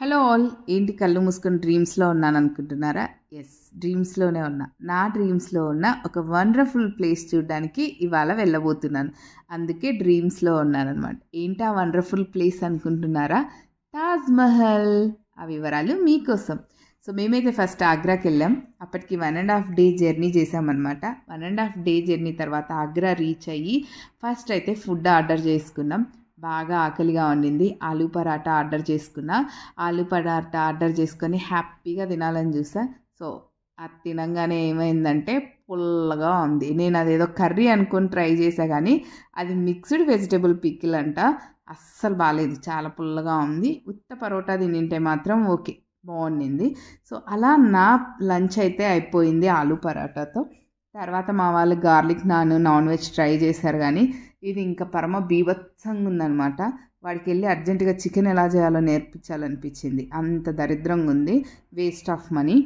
Hello all, ఏంటి కళ్ళు మూసుకొని డ్రీమ్స్లో ఉన్నాను అనుకుంటున్నారా? ఎస్, డ్రీమ్స్లోనే ఉన్నా. నా డ్రీమ్స్లో ఉన్న ఒక వండర్ఫుల్ ప్లేస్ చూడడానికి ఇవాళ వెళ్ళబోతున్నాను. అందుకే డ్రీమ్స్లో ఉన్నానన్నమాట. ఏంటి ఆ వండర్ఫుల్ ప్లేస్ అనుకుంటున్నారా? తాజ్మహల్. ఆ వివరాలు మీకోసం. సో మేమైతే ఫస్ట్ ఆగ్రాకి వెళ్ళాం. అప్పటికి 1.5 డే జర్నీ చేసామన్నమాట. 1.5 డే జర్నీ తర్వాత ఆగ్రా రీచ్ అయ్యి ఫస్ట్ అయితే ఫుడ్ ఆర్డర్ చేసుకున్నాం. బాగా ఆకలిగా ఉండింది. ఆలూ పరాటా ఆర్డర్ చేసుకున్నా. ఆలూ పరాటా ఆర్డర్ చేసుకొని హ్యాపీగా తినాలని చూసా. సో అది తినంగానే ఏమైందంటే పుల్లగా ఉంది. నేను అదేదో కర్రీ అనుకొని ట్రై చేసా, కానీ అది మిక్స్డ్ వెజిటేబుల్ పికిల్ అంట. అస్సలు బాగాలేదు, చాలా పుల్లగా ఉంది. ఉత్త పరోటా తినింటే మాత్రం ఓకే, బాగుండింది. సో అలా నా లంచ్ అయితే అయిపోయింది ఆలూ పరాటాతో. తర్వాత మా వాళ్ళు గార్లిక్ నాన్ వెజ్ ట్రై చేశారు, కానీ ఇది ఇంకా పరమ బీభత్సంగా ఉందనమాట. వాడికి వెళ్ళి అర్జెంటుగా చికెన్ ఎలా చేయాలో నేర్పించాలనిపించింది. అంత దరిద్రంగా ఉంది, వేస్ట్ ఆఫ్ మనీ,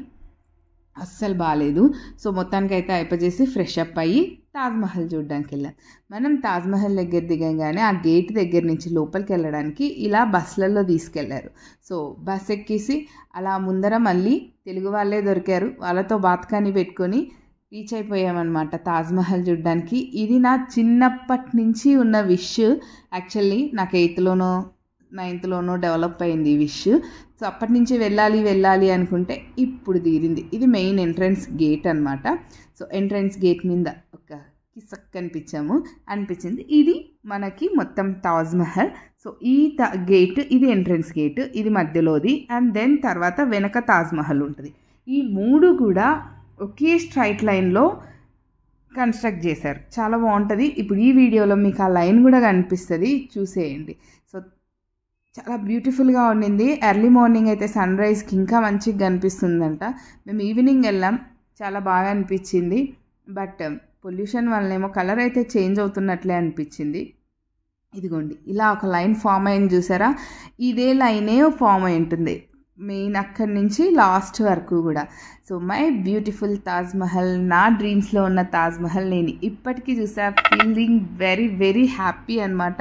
అస్సలు బాగాలేదు. సో మొత్తానికైతే అయిపోయేసి ఫ్రెష్ అప్ అయ్యి తాజ్మహల్ చూడడానికి వెళ్ళాం. మనం తాజ్మహల్ దగ్గర దిగంగానే ఆ గేట్ దగ్గర నుంచి లోపలికి వెళ్ళడానికి ఇలా బస్సులలో తీసుకెళ్లారు. సో బస్ ఎక్కేసి అలా ముందర మళ్ళీ తెలుగు వాళ్ళే దొరికారు. వాళ్ళతో బాత్కాని పెట్టుకొని రీచ్ అయిపోయామన్నమాట తాజ్మహల్ చూడడానికి. ఇది నా చిన్నప్పటి నుంచి ఉన్న విష్. యాక్చువల్లీ నాకు 8th 9th డెవలప్ అయింది ఈ విష్. సో అప్పటి నుంచి వెళ్ళాలి అనుకుంటే ఇప్పుడు తీరింది. ఇది మెయిన్ ఎంట్రన్స్ గేట్ అనమాట. సో ఎంట్రన్స్ గేట్ మీద ఒక కిసక్ అనిపించింది. ఇది మనకి మొత్తం తాజ్మహల్. సో ఈ గేట్, ఇది ఎంట్రన్స్ గేట్, ఇది మధ్యలోది. అండ్ దెన్ తర్వాత వెనక తాజ్మహల్ ఉంటుంది. ఈ మూడు కూడా ఒకే స్ట్రైట్ లైన్లో కన్స్ట్రక్ట్ చేశారు. చాలా బాగుంటుంది. ఇప్పుడు ఈ వీడియోలో మీకు ఆ లైన్ కూడా కనిపిస్తుంది, చూసేయండి. సో చాలా బ్యూటిఫుల్గా ఉండింది. ఎర్లీ మార్నింగ్ అయితే సన్ రైజ్కి ఇంకా మంచిగా కనిపిస్తుందంట. మేము ఈవినింగ్ వెళ్ళాం, చాలా బాగా అనిపించింది. బట్ పొల్యూషన్ వల్లనేమో కలర్ అయితే చేంజ్ అవుతున్నట్లే అనిపించింది. ఇదిగోండి, ఇలా ఒక లైన్ ఫామ్ అయింది చూసారా? ఇదే లైనే ఫామ్ అయి ఉంటుంది మెయిన్ అక్కడి నుంచి లాస్ట్ వరకు కూడా. సో మై బ్యూటిఫుల్ తాజ్మహల్, నా డ్రీమ్స్లో ఉన్న తాజ్మహల్ నేను ఇప్పటికీ చూసా. ఫీలింగ్ వెరీ వెరీ హ్యాపీ అనమాట.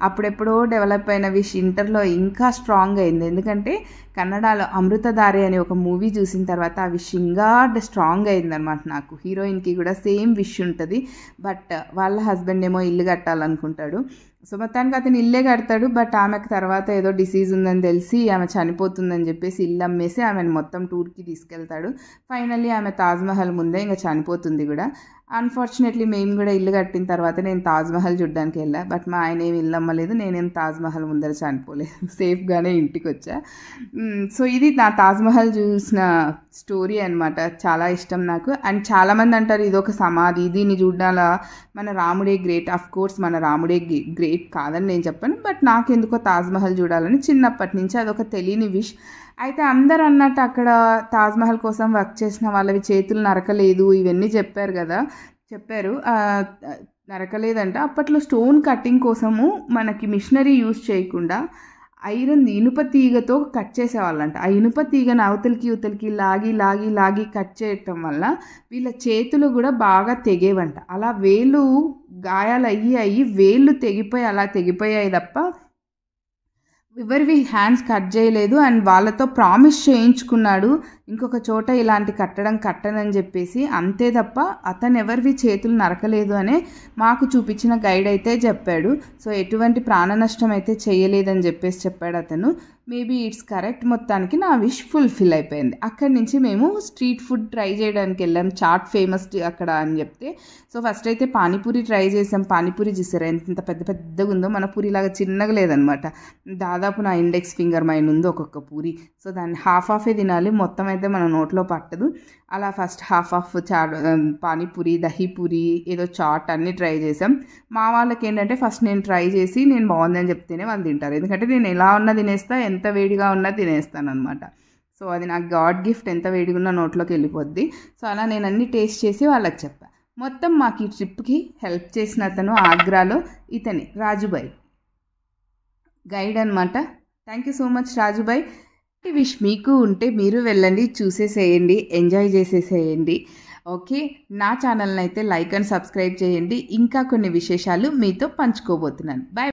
అప్పుడెప్పుడో డెవలప్ అయిన విష్ ఇంటర్లో ఇంకా స్ట్రాంగ్ అయింది. ఎందుకంటే కన్నడలో అమృతధారి అనే ఒక మూవీ చూసిన తర్వాత ఆ విష్ ఇంకా స్ట్రాంగ్ అయిందనమాట. నాకు హీరోయిన్కి కూడా సేమ్ విష్ ఉంటుంది. బట్ వాళ్ళ హస్బెండ్ ఏమో ఇల్లు కట్టాలనుకుంటాడు. సో మొత్తానికి అతను ఇల్లే కడతాడు. బట్ ఆమెకు తర్వాత ఏదో డిసీజ్ ఉందని తెలిసి ఆమె చనిపోతుందని చెప్పేసి ఇల్లు అమ్మేసి ఆమెను మొత్తం టూర్కి తీసుకెళ్తాడు. ఫైనల్లీ ఆమె తాజ్మహల్ ముందే ఇంకా చనిపోతుంది కూడా. అన్ఫార్చునేట్లీ మేము కూడా ఇల్లు కట్టిన తర్వాత నేను తాజ్మహల్ చూడడానికి వెళ్ళా. బట్ మా ఆయన ఏమి ఇల్లు అమ్మలేదు, నేనేం తాజ్మహల్ ముందర చనిపోలేదు, సేఫ్గానే ఇంటికి వచ్చా. సో ఇది నా తాజ్మహల్ చూసిన స్టోరీ అనమాట. చాలా ఇష్టం నాకు. అండ్ చాలామంది అంటారు ఇది ఒక సమాధి, దీన్ని చూడాల, మన రాముడే గ్రేట్. ఆఫ్ కోర్స్ మన రాముడే గ్రేట్ కాదని నేను చెప్పాను. బట్ నాకెందుకో తాజ్మహల్ చూడాలని చిన్నప్పటి నుంచి అదొక తెలియని విష్. అయితే అందరు అన్నట్టు అక్కడ తాజ్మహల్ కోసం వర్క్ చేసిన వాళ్ళవి చేతులు నరకలేదు, ఇవన్నీ చెప్పారు. నరకలేదంట. అప్పట్లో స్టోన్ కట్టింగ్ కోసము మనకి మిషనరీ యూజ్ చేయకుండా ఇనుప తీగతో కట్ చేసేవాళ్ళంట. ఆ ఇనుప తీగను అవతలికి లాగి కట్ చేయటం వల్ల వీళ్ళ చేతులు కూడా బాగా తెగేవంట. అలా వేళ్ళు గాయాలు అయ్యి వేళ్ళు తెగిపోయాయి తప్ప ఎవరివి హ్యాండ్స్ కట్ చేయలేదు. అండ్ వాళ్ళతో ప్రామిస్ చేయించుకున్నాడు ఇంకొక చోట ఇలాంటి కట్టనని చెప్పేసి. అంతే తప్ప అతను ఎవరివి చేతులు నరకలేదు అనే మాకు చూపించిన గైడ్ అయితే చెప్పాడు. సో ఎటువంటి ప్రాణ నష్టం అయితే చేయలేదని చెప్పాడు అతను. Maybe it's correct. మొత్తానికి నా విష్ ఫుల్ఫిల్ అయిపోయింది. అక్కడి నుంచి మేము స్ట్రీట్ ఫుడ్ ట్రై చేయడానికి వెళ్ళాం. చాట్ ఫేమస్ అక్కడ అని చెప్తే. సో ఫస్ట్ అయితే పానీపూరి ట్రై చేసాం. పానీపూరి చూసారా ఎంత పెద్దగా ఉందో, మన పూరిలాగా చిన్నగా లేదనమాట. దాదాపు నా ఇండెక్స్ ఫింగర్ మైన్ ఉంది ఒక్కొక్క పూరి. సో దాన్ని హాఫే తినాలి, మొత్తం అయితే మన నోట్లో పట్టదు. అలా ఫస్ట్ హాఫ్ పానీపూరి, దహీపూరి, ఏదో చాట్ అన్నీ ట్రై చేసాం. మా వాళ్ళకి ఏంటంటే ఫస్ట్ నేను ట్రై చేసి నేను బాగుందని చెప్తేనే వాళ్ళు తింటారు. ఎందుకంటే నేను ఎలా ఉన్నా తినేస్తా, ఎంత వేడిగా ఉన్నా తినేస్తాను అనమాట. సో అది నాకు గాడ్ గిఫ్ట్, ఎంత వేడిగా ఉన్నా నోట్లోకి వెళ్ళిపోద్ది. సో అలా నేను అన్నీ టేస్ట్ చేసి వాళ్ళకి చెప్పాను. మొత్తం మాకు ఈ ట్రిప్కి హెల్ప్ చేసిన అతను ఆగ్రాలో ఇతని రాజుబాయ్ గైడ్ అనమాట. Thank you so much Rajubhai. ఈ విష్ మీకు ఉంటే మీరు వెళ్ళండి, చూసేసేయండి, ఎంజాయ్ చేసేసేయండి. ఓకే, నా ఛానల్ని అయితే లైక్ అండ్ సబ్స్క్రైబ్ చేయండి. ఇంకా కొన్ని విశేషాలు మీతో పంచుకోబోతున్నాను. బాయ్.